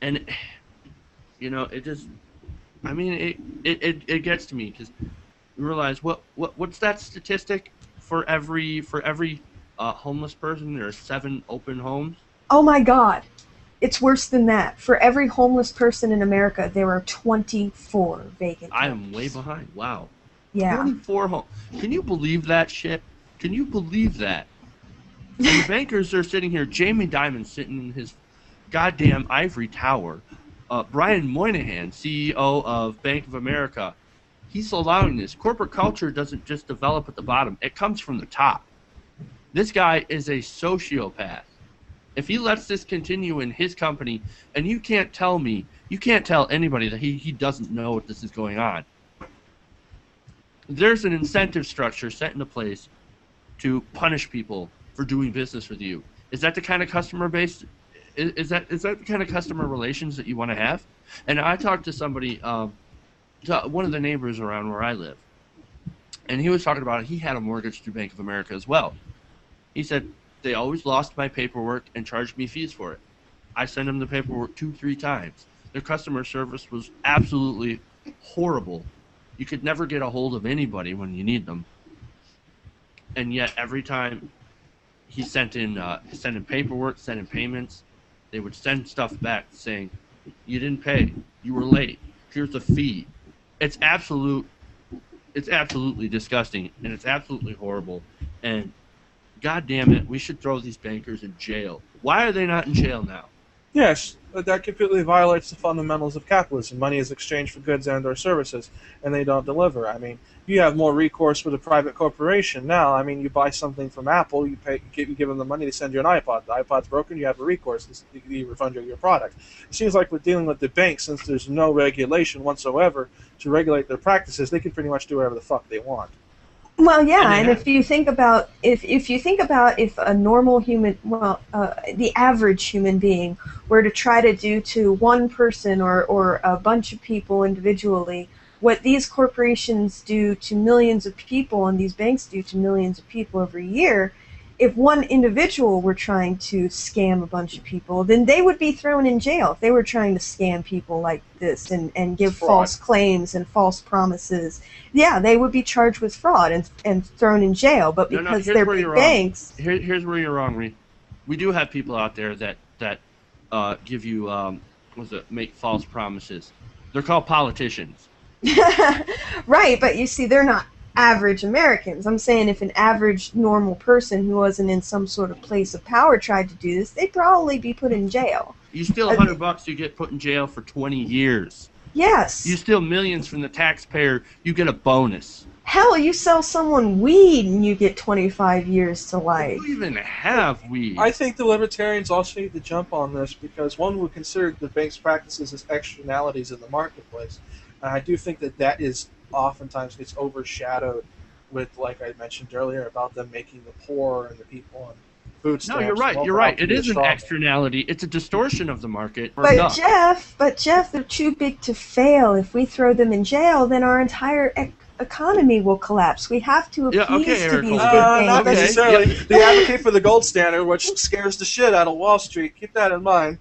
And it just, I mean, it gets to me because you realize what's that statistic for every homeless person there are 7 open homes. Oh my God, it's worse than that. For every homeless person in America, there are 24 vacant I homes. am way behind. Wow. Yeah. 24 homes. Can you believe that shit? Can you believe that? And the bankers are sitting here. Jamie Dimon's sitting in his goddamn ivory tower. Brian Moynihan, CEO of Bank of America, he's allowing this. Corporate culture doesn't just develop at the bottom. It comes from the top. This guy is a sociopath. If he lets this continue in his company, and you can't tell anybody that he doesn't know what this is going on. There's an incentive structure set into place to punish people for doing business with you. Is that the kind of customer base? Is that the kind of customer relations that you want to have? And I talked to somebody, one of the neighbors around where I live, and he was talking about he had a mortgage through Bank of America as well. He said they always lost my paperwork and charged me fees for it. I sent them the paperwork 2-3 times. Their customer service was absolutely horrible. You could never get a hold of anybody when you need them. And yet every time he sent in paperwork, sent in payments, they would send stuff back saying, you didn't pay, you were late, here's a fee. It's absolutely disgusting, and it's absolutely horrible. And God damn it, we should throw these bankers in jail. Why are they not in jail now? Yes, but that completely violates the fundamentals of capitalism. Money is exchanged for goods and or services, and they don't deliver. I mean, you have more recourse with a private corporation now. I mean, you buy something from Apple, you give them the money, they send you an iPod. The iPod's broken, you have a recourse, you refund your product. It seems like we're dealing with the banks, since there's no regulation whatsoever to regulate their practices, they can pretty much do whatever the fuck they want. Well, yeah, and if you think about if a normal human, the average human being were to try to do to one person or a bunch of people individually what these corporations do to millions of people and these banks do to millions of people every year, if one individual were trying to scam a bunch of people, then they would be thrown in jail. If they were trying to scam people like this and give false claims and false promises, yeah, they would be charged with fraud and thrown in jail. But because they're big banks... Here's where you're wrong, Ree. We do have people out there that give you, make false promises. They're called politicians. Right, but you see, they're not average Americans. I'm saying if an average normal person who wasn't in some sort of place of power tried to do this, they'd probably be put in jail. You steal $100, you get put in jail for 20 years. Yes. You steal millions from the taxpayer, you get a bonus. Hell, you sell someone weed and you get 25 years to life. You even have weed. I think the libertarians also need to jump on this because one would consider the bank's practices as externalities in the marketplace. And I do think that is oftentimes gets overshadowed with, like I mentioned earlier, about them making the poor and the people on food stamps. No, you're right. It is an externality. It's a distortion of the market. But Jeff, they're too big to fail. If we throw them in jail, then our entire economy will collapse. We have to appease to these big banks. Not necessarily. They advocate for the gold standard, which scares the shit out of Wall Street. Keep that in mind.